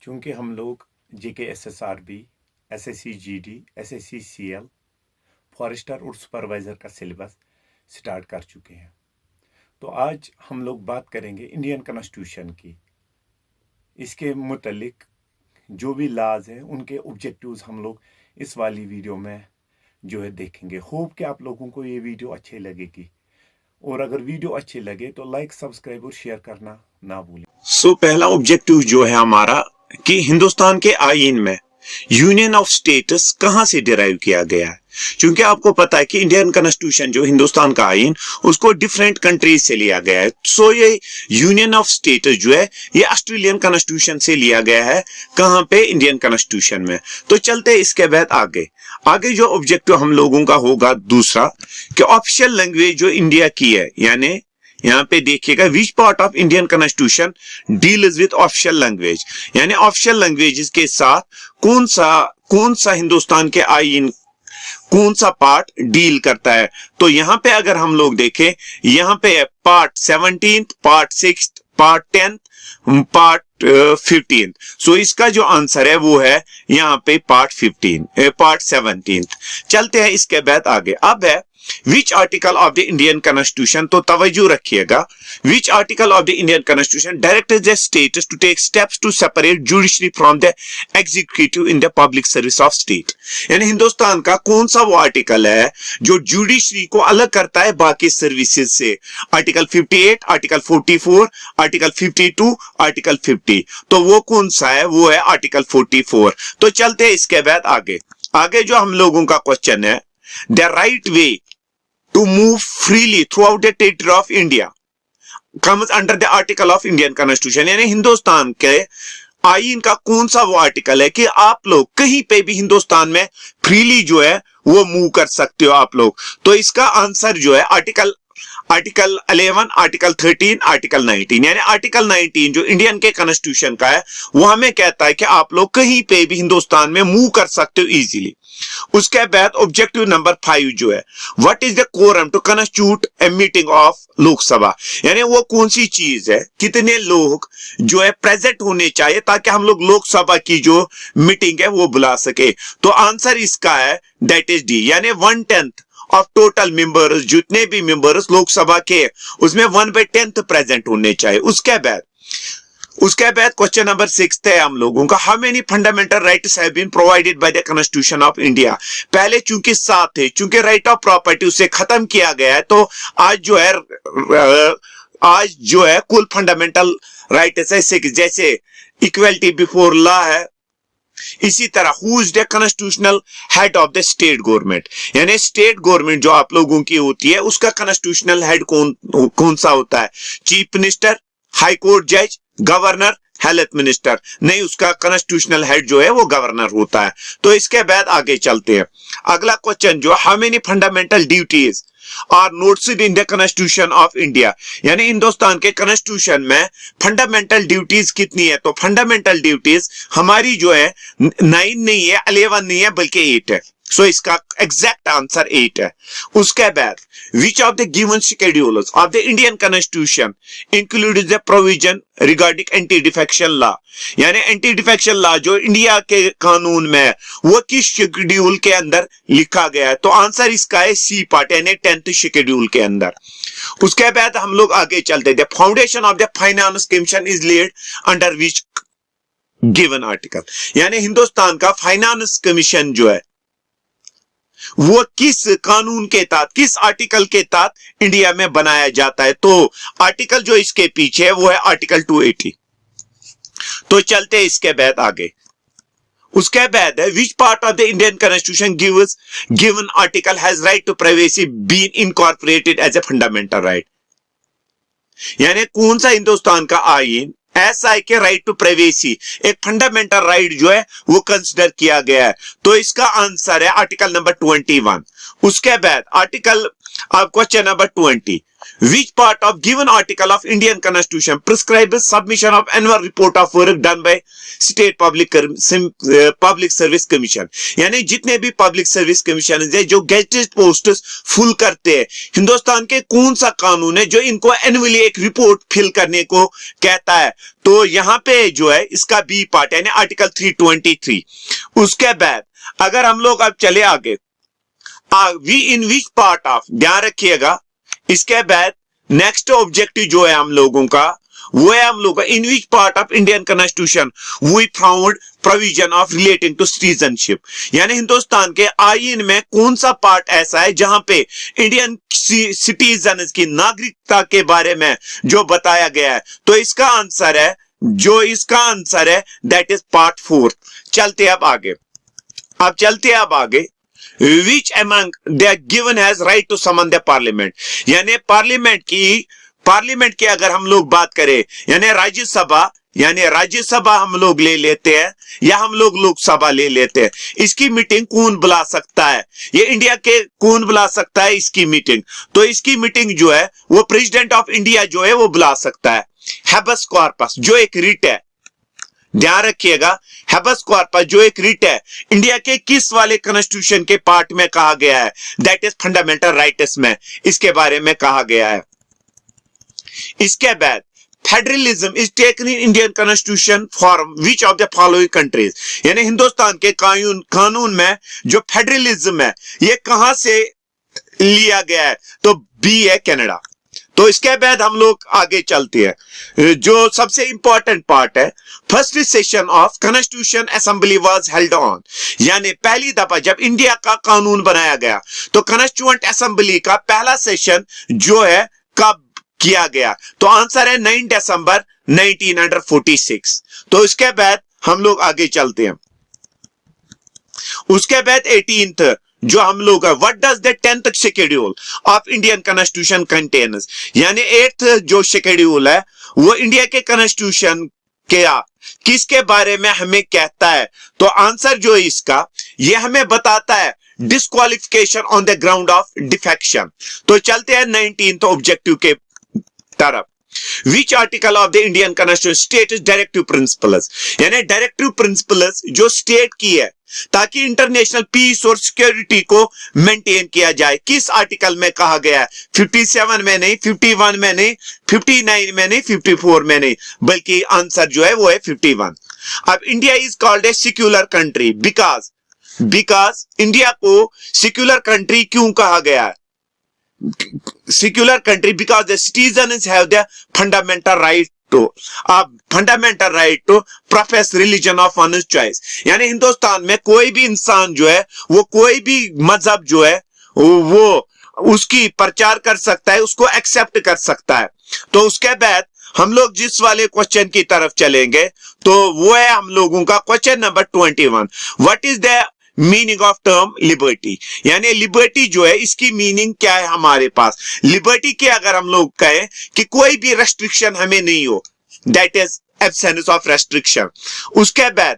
चूँकि हम लोग JKSSRB, SSC-GD, SSC-CL, फॉरेस्टर और सुपरवाइज़र का सिलेबस स्टार्ट कर चुके हैं, तो आज हम लोग बात करेंगे इंडियन कॉन्स्टिट्यूशन की। इसके मुतल्लिक जो भी लॉज हैं उनके ऑब्जेक्टिव्स हम लोग इस वाली वीडियो में जो है देखेंगे। होप कि आप लोगों को ये वीडियो अच्छी लगेगी, और अगर वीडियो अच्छी लगे तो लाइक, सब्सक्राइब और शेयर करना ना भूलें। पहला ऑब्जेक्टिव जो है हमारा कि हिंदुस्तान के आईन में यूनियन ऑफ स्टेट्स कहां से डिराइव किया गया है। क्योंकि आपको पता है कि इंडियन कॉन्स्टिट्यूशन जो हिंदुस्तान का आईन उसको डिफरेंट कंट्रीज से लिया गया है। ये यूनियन ऑफ स्टेट्स जो है ये ऑस्ट्रेलियन कॉन्स्टिट्यूशन से लिया गया है। कहां पे? इंडियन कॉन्स्टिट्यूशन में। तो चलते इसके बाद आगे जो ऑब्जेक्टिव हम लोगों का होगा दूसरा कि ऑफिशियल लैंग्वेज जो इंडिया की है, यानी यहाँ पे देखिएगा विच part of Indian constitution deals with official language, यानी ऑफिशियल लैंग्वेजेस के साथ कौन सा हिंदुस्तान के आईन कौन सा पार्ट डील करता है। तो यहाँ पे अगर हम लोग देखें, यहाँ पे पार्ट 17, पार्ट 6, पार्ट 10, पार्ट 15। सो इसका जो आंसर है वो है यहाँ पे पार्ट 17। चलते हैं इसके बाद आगे। अब है which article of the Indian constitution, तो तवज्जो रखिएगा, which article of the Indian constitution directs the states to take steps to separate judiciary from the executive in the public service of state. यानी हिंदुस्तान का कौन सा वो आर्टिकल है जो जुडिशरी को अलग करता है बाकी सर्विसेज से। Article 58, article 44, article 52, article 50। तो वो कौन सा है? वो है आर्टिकल 44। तो चलते हैं इसके बाद आगे जो हम लोगों का क्वेश्चन है, the right way to move freely throughout the territory of India comes under the article of Indian Constitution। यानी हिंदुस्तान के आईन का कौन सा वो आर्टिकल है कि आप लोग कहीं पे भी हिंदुस्तान में फ्रीली जो है वो मूव कर सकते हो आप लोग। तो इसका आंसर जो है आर्टिकल 11, आर्टिकल 13, आर्टिकल 19। यानी आर्टिकल 19 जो इंडियन के कॉन्स्टिट्यूशन का है वो हमें कहता है कि आप लोग कहीं पे भी हिंदुस्तान में मूव कर सकते हो इजीली। उसके बाद ऑब्जेक्टिव नंबर 5 जो है, what is the quorum to constitute a meeting of Lok Sabha. यानी वो कौन सी चीज है, कितने लोग जो है प्रेजेंट होने चाहिए ताकि हम लोग लोकसभा की जो मीटिंग है वो बुला सके। तो आंसर इसका है दैट इज डी, यानी 1/10 ऑफ टोटल मेंबर्स, जितने भी मेंबर्स लोकसभा के उसमें 1/10 प्रेजेंट होने चाहिए। उसके बाद क्वेश्चन नंबर 6 है हम लोगों का, how many fundamental rights have been provided by the constitution of India. पहले चूंकि 7 थे, चूंकि राइट ऑफ प्रॉपर्टी उसे खत्म किया गया है, तो आज जो है कुल फंडामेंटल राइट्स है 6। जैसे इक्वलिटी बिफोर लॉ है, इसी तरह who is the constitutional head of the state government, यानी स्टेट गवर्नमेंट जो आप लोगों की होती है उसका कॉन्स्टिट्यूशनल हेड कौन सा होता है? चीफ मिनिस्टर, हाई कोर्ट जज, गवर्नर, हेल्थ मिनिस्टर। नहीं, उसका कॉन्स्टिट्यूशनल हेड जो है वो गवर्नर होता है। तो इसके बाद आगे चलते हैं। अगला क्वेश्चन जो, how many fundamental duties are noted in the constitution of India. यानी हिंदुस्तान के कॉन्स्टिट्यूशन में फंडामेंटल ड्यूटीज कितनी है? तो फंडामेंटल ड्यूटीज हमारी जो है 9 नहीं है, 11 नहीं है, बल्कि 8 है। सो इसका एग्जैक्ट आंसर 8 है। उसके बाद which of the given schedules of the Indian constitution includes the provision regarding anti defection law. यानी एंटी डिफेक्शन लॉ जो इंडिया के कानून में है वो किस शेड्यूल के अंदर लिखा गया है? तो आंसर इसका है सी पार्ट, यानी 10th शेड्यूल के अंदर। उसके बाद हम लोग आगे चलते थे, foundation of the finance commission is laid under which given article. यानी हिंदुस्तान का फाइनेंस कमीशन जो है वो किस कानून के तहत, किस आर्टिकल के तहत इंडिया में बनाया जाता है? तो आर्टिकल जो इसके पीछे है वो है आर्टिकल 280। तो चलते इसके बाद आगे। उसके बाद है which part of the Indian constitution given article has right to privacy been incorporated as a fundamental right. यानी कौन सा हिंदुस्तान का आईन ऐसा है कि राइट टू प्राइवेसी एक फंडामेंटल राइट जो है वो कंसिडर किया गया है? तो इसका आंसर है आर्टिकल नंबर 21। उसके बाद आर्टिकल अब question number 20, which part of given article of Indian Constitution prescribes submission of annual report of work done by state public service commission? यानी जितने भी पब्लिक सर्विस कमीशन है जो गेजेटेड पोस्ट्स फुल करते हैं, हिंदुस्तान के कौन सा कानून है जो इनको एनुअली एक रिपोर्ट फिल करने को कहता है? तो यहां पे जो है इसका बी पार्ट यानी आर्टिकल 323। उसके बाद अगर हम लोग अब चले आगे, we in which part of, ध्यान रखिएगा, इसके बाद नेक्स्ट ऑब्जेक्टिव जो है हम लोगों का वो है हम लोग का in which part of Indian constitution we found provision of relating to citizenship, यानी हिंदुस्तान के आईन में कौन सा पार्ट ऐसा है जहां पे इंडियन सिटीजन की नागरिकता के बारे में जो बताया गया है? तो इसका आंसर है दैट इज पार्ट 4। चलते अब आगे, which among they given has right to summon the parliament, यानी पार्लियामेंट की अगर हम लोग बात करें यानी राज्यसभा हम लोग ले लेते हैं या हम लोग लोकसभा ले लेते हैं, इसकी मीटिंग कौन बुला सकता है? ये इंडिया के कौन बुला सकता है इसकी मीटिंग? तो इसकी मीटिंग जो है वो प्रेसिडेंट ऑफ इंडिया जो है वो बुला सकता है। हैबस कॉर्पस जो एक रिट है, ध्यान रखिएगा, हैबस कॉर्पस जो एक रिट है, इंडिया के किस वाले कॉन्स्टिट्यूशन के पार्ट में कहा गया है? दैट इज फंडामेंटल राइट्स में इसके बारे में कहा गया है। इसके बाद federalism is taken in Indian constitution for which of the following countries, यानी हिंदुस्तान के कानून में जो फेडरलिज्म है ये कहां से लिया गया है? तो बी है कनाडा। तो इसके बाद हम लोग आगे चलते हैं, जो सबसे इंपॉर्टेंट पार्ट है, first session of constitution assembly was held on, यानी पहली दफा जब इंडिया का कानून बनाया गया तो कॉन्स्टिट्यूएंट असेंबली का पहला सेशन जो है कब किया गया? तो आंसर है 9 दिसंबर 1946। तो इसके बाद हम लोग आगे चलते हैं। उसके बाद 18th जो हम लोग है, what does the 10th schedule of Indian constitution contains, यानी 8th जो शेड्यूल है वो इंडिया के कॉन्स्टिट्यूशन के किसके बारे में हमें कहता है? तो आंसर जो है इसका ये हमें बताता है disqualification on the ground of defection. तो चलते हैं 19th ऑब्जेक्टिव के तरफ। Which article of the Indian Constitution states directive principles, यानी डायरेक्टिव प्रिंसिपल्स जो स्टेट की है ताकि इंटरनेशनल पीस और सिक्योरिटी को मेंटेन किया जाए, किस आर्टिकल में कहा गया है? 57 में नहीं, 51 में नहीं, 59 में नहीं, 54 में नहीं, बल्कि आंसर जो है वो है 51। अब India is called a secular country because India को सेक्युलर कंट्री क्यों कहा गया है? Secular country because the citizens have the fundamental right to profess religion of one's choice, यानी हिंदुस्तान में कोई भी इंसान जो है वो कोई भी मजहब जो है वो उसकी प्रचार कर सकता है, उसको एक्सेप्ट कर सकता है। तो उसके बाद हम लोग जिस वाले क्वेश्चन की तरफ चलेंगे तो वो है हम लोगों का question number 21, what is the meaning of term liberty, यानी लिबर्टी जो है इसकी मीनिंग क्या है हमारे पास? लिबर्टी के अगर हम लोग कहें कि कोई भी रेस्ट्रिक्शन हमें नहीं हो, that is absence of restriction. उसके बाद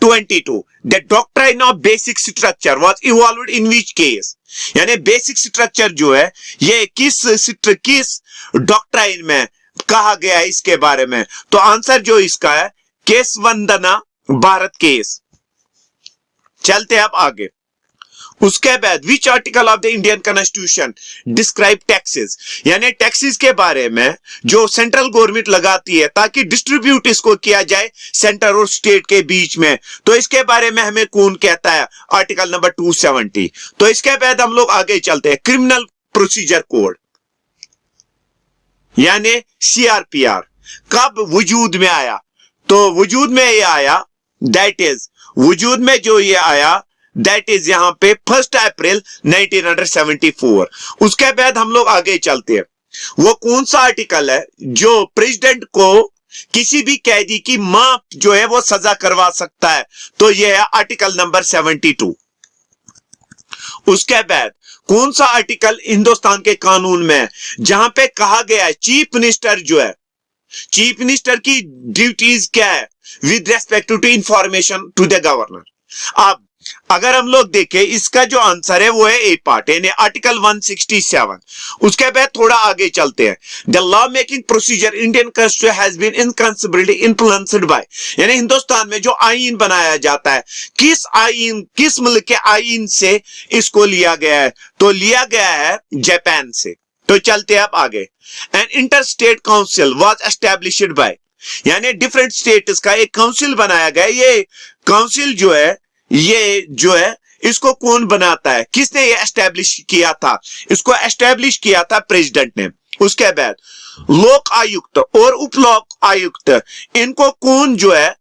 22, the doctrine of basic structure was evolved in which case, यानी बेसिक स्ट्रक्चर जो है ये किस डॉक्ट्राइन में कहा गया है इसके बारे में? तो आंसर जो इसका है केस वंदना भारत केस। चलते अब आगे। उसके बाद विच article of the Indian constitution describe taxes, यानी टैक्सेस के बारे में जो सेंट्रल गवर्नमेंट लगाती है ताकि डिस्ट्रीब्यूट इसको किया जाए सेंटर और स्टेट के बीच में, तो इसके बारे में हमें कौन कहता है? Article number 270। तो इसके बाद हम लोग आगे चलते हैं, क्रिमिनल प्रोसीजर कोड यानी CRPR कब वजूद में आया? तो वजूद में ये आया दैट इज यहां पे 1 अप्रैल 1974। उसके बाद हम लोग आगे चलते हैं, वो कौन सा आर्टिकल है जो प्रेसिडेंट को किसी भी कैदी की मां जो है वो सजा करवा सकता है? तो ये है आर्टिकल नंबर 72। उसके बाद कौन सा आर्टिकल हिंदुस्तान के कानून में जहां पे कहा गया है चीफ मिनिस्टर जो है, चीफ मिनिस्टर की ड्यूटीज क्या है with respect to information to the governor? अब अगर हम लोग देखें इसका जो आंसर है वो है ए पार्ट, यानी आर्टिकल 167। उसके बाद थोड़ा आगे चलते हैं। The law making procedure Indian constitution has been inconsiderably influenced by, यानी हिंदुस्तान में जो आईन बनाया जाता है किस मुल्क के आईन से इसको लिया गया है, तो लिया गया है जापान से। तो चलते हैं अब आगे। An inter state council was established by, यानी डिफरेंट स्टेट्स का एक काउंसिल बनाया गया। ये काउंसिल जो है इसको कौन बनाता है, किसने ये एस्टैब्लिश किया था? इसको एस्टैब्लिश किया था प्रेसिडेंट ने। उसके बाद लोक आयुक्त और उप लोक आयुक्त, इनको कौन जो है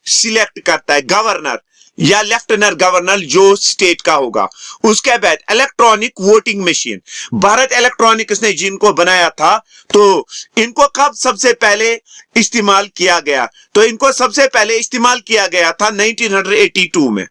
सिलेक्ट करता है? गवर्नर या लेफ्टिनेंट गवर्नर जो स्टेट का होगा। उसके बाद electronic voting machine, Bharat electronics ने जिनको बनाया था, तो इनको कब सबसे पहले इस्तेमाल किया गया? तो इनको सबसे पहले इस्तेमाल किया गया था 1982 में।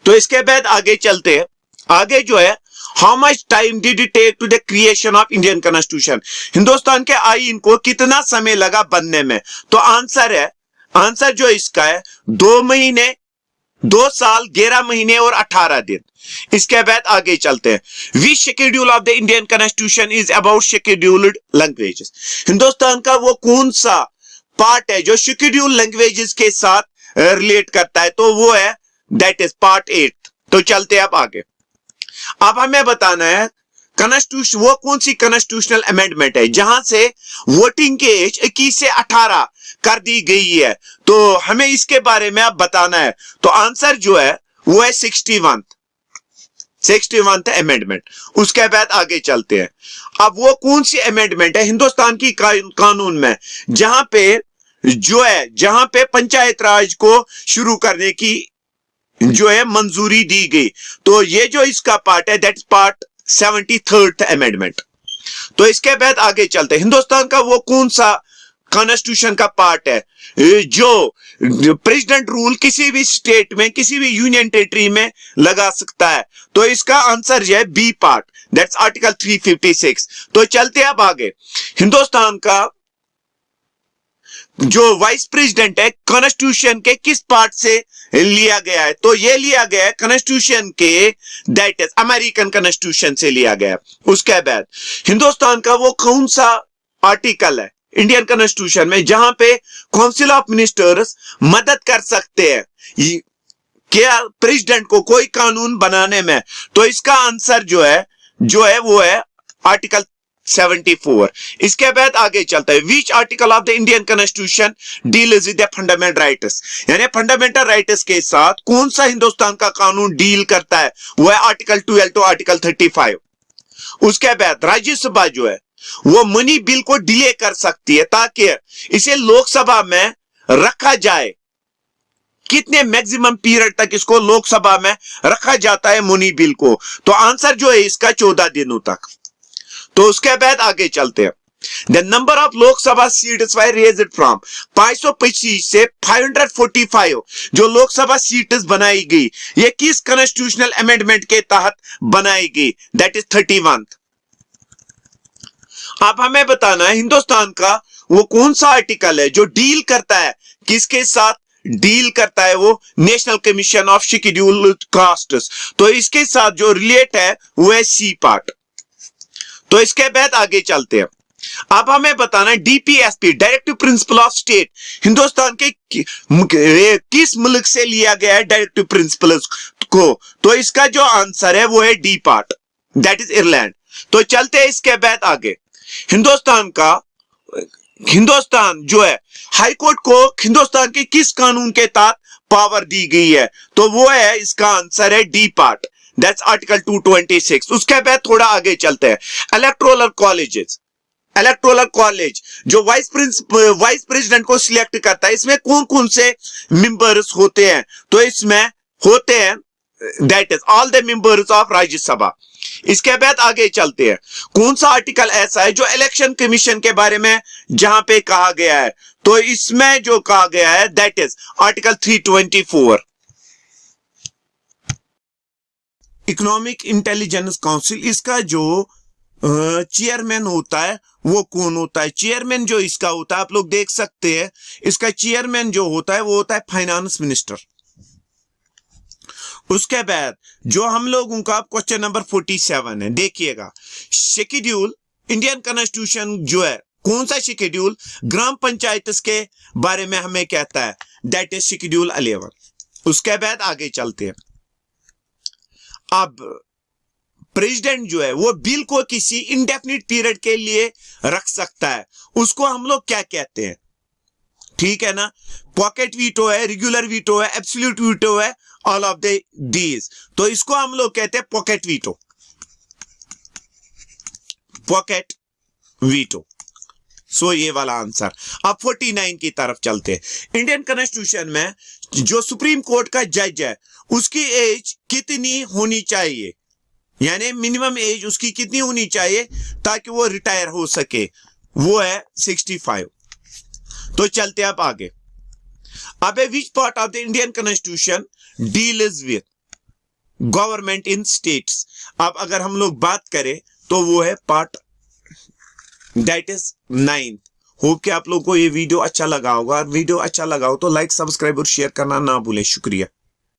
तो इसके बाद आगे चलते हैं। आगे जो है, how much time did it take to the creation of Indian constitution, Hindustan के आईन को कितना समय लगा बनने में? तो आंसर जो इसका है 2 महीने, 2 साल 11 महीने और 18 दिन। इसके बाद आगे चलते हैं। Which schedule of the Indian constitution is about scheduled languages, Hindustan का वो कौन सा पार्ट है जो शेड्यूल्ड लैंग्वेजेस के साथ रिलेट करता है? तो वो है दैट इज पार्ट 8। तो चलते अब आगे। अब हमें बताना है कॉन्स्टिट्यूशन, वो कौन सी कॉन्स्टिट्यूशनल अमेंडमेंट है जहां से वोटिंग के एज 21 से 18 कर दी गई है। तो हमें इसके बारे में अब बताना है। तो आंसर जो है वो है 61th अमेंडमेंट। उसके बाद आगे चलते हैं। अब वो कौन सी अमेंडमेंट है हिंदुस्तान की कानून में जहां पे पंचायत राज को शुरू करने की जो है मंजूरी दी गई? तो ये जो इसका पार्ट है दैट्स पार्ट 73rd अमेंडमेंट। तो इसके बाद आगे चलते हैं। हिंदुस्तान का वो कौन सा कॉन्स्टिट्यूशन का पार्ट है जो प्रेसिडेंट रूल किसी भी स्टेट में, किसी भी यूनियन टेरिटरी में लगा सकता है? तो इसका आंसर जो है बी पार्ट, दैट्स आर्टिकल 356। तो चलते अब आगे। हिंदुस्तान का जो वाइस प्रेसिडेंट है कॉन्स्टिट्यूशन के किस पार्ट से लिया गया है? तो ये लिया गया है कॉन्स्टिट्यूशन के दैट इज अमेरिकन कॉन्स्टिट्यूशन से लिया गया है। उसके बाद हिंदुस्तान का वो कौन सा आर्टिकल है इंडियन कॉन्स्टिट्यूशन में जहां पे काउंसिल ऑफ मिनिस्टर्स मदद कर सकते हैं क्या प्रेसिडेंट को कोई कानून बनाने में? तो इसका आंसर जो है वो है आर्टिकल 74। इसके बाद आगे चलता है। Which article of the Indian constitution deals with the fundamental rights, यानी फंडामेंटल राइट्स के साथ कौन सा हिंदुस्तान का कानून डील करता है? वो है आर्टिकल 12 टू आर्टिकल 35। उसके बाद राज्यसभा जो है वो मनी बिल को डिले कर सकती है ताकि इसे लोकसभा में रखा जाए। कितने मैक्सिमम पीरियड तक इसको लोकसभा में रखा जाता है मनी बिल को? तो आंसर जो है इसका 14 दिनों तक। तो उसके बाद आगे चलते हैं। The number of Lok Sabha seats were raised from 525 से 545 जो लोकसभा सीट्स बनाई गई, ये किस कॉन्स्टिट्यूशनल अमेंडमेंट के तहत बनाई गई? That is 31। अब हमें बताना है हिंदुस्तान का वो कौन सा आर्टिकल है जो डील करता है, किसके साथ डील करता है? वो national commission of scheduled castes. तो इसके साथ जो रिलेट है वो है सी पार्ट। तो इसके बाद आगे चलते हैं। अब हमें बताना है DPSP directive principle of state Hindustan के किस मुल्क से लिया गया है डायरेक्टिव प्रिंसिपल को? तो इसका जो आंसर है वो है D part, that is Ireland. तो चलते हैं इसके बाद आगे। हिंदुस्तान जो है हाईकोर्ट को हिंदुस्तान के किस कानून के तहत पावर दी गई है? तो वो है इसका आंसर है डी पार्ट, दैट्स आर्टिकल 226। उसके बाद थोड़ा आगे चलते हैं। इलेक्टोरल कॉलेज जो वाइस प्रेसिडेंट को सिलेक्ट करता है, इसमें कौन कौन से मेंबर्स होते हैं? तो इसमें होते हैं that is all the members of Rajya Sabha. इसके बाद आगे चलते हैं। कौन सा आर्टिकल ऐसा है जो इलेक्शन कमीशन के बारे में जहां पे कहा गया है, तो इसमें जो कहा गया है that is article 324। Economic intelligence council, इसका जो चेयरमैन होता है वो कौन होता है? चेयरमैन जो इसका होता है, आप लोग देख सकते हैं, इसका चेयरमैन जो होता है वो होता है फाइनेंस मिनिस्टर। उसके बाद जो हम लोगों का क्वेश्चन नंबर 47 है, देखिएगा शेड्यूल इंडियन कॉन्स्टिट्यूशन जो है, कौन सा शेड्यूल ग्राम पंचायत के बारे में हमें कहता है, दैट इज शेड्यूल 11। उसके बाद आगे चलते हैं। अब प्रेसिडेंट जो है वो बिल को किसी इंडेफिनिट पीरियड के लिए रख सकता है, उसको हम लोग क्या कहते हैं? ठीक है ना, पॉकेट वीटो है, रेगुलर वीटो है, एब्सोल्यूट वीटो है, ऑल ऑफ दीज। तो इसको हम लोग कहते हैं पॉकेट वीटो, पॉकेट वीटो। सो ये वाला आंसर। अब 49 की तरफ चलते हैं। इंडियन कॉन्स्टिट्यूशन में जो सुप्रीम कोर्ट का जज है उसकी एज कितनी होनी चाहिए, यानी मिनिमम एज उसकी कितनी होनी चाहिए ताकि वो रिटायर हो सके, वो है 65। तो चलते हैं अब आगे। अब विच part of the Indian constitution deals with government in states. अब अगर हम लोग बात करें तो वो है part that is 9th। Hope कि आप लोगों को ये वीडियो अच्छा लगा होगा। वीडियो अच्छा लगा हो तो लाइक, सब्सक्राइब और शेयर करना ना भूलें। शुक्रिया।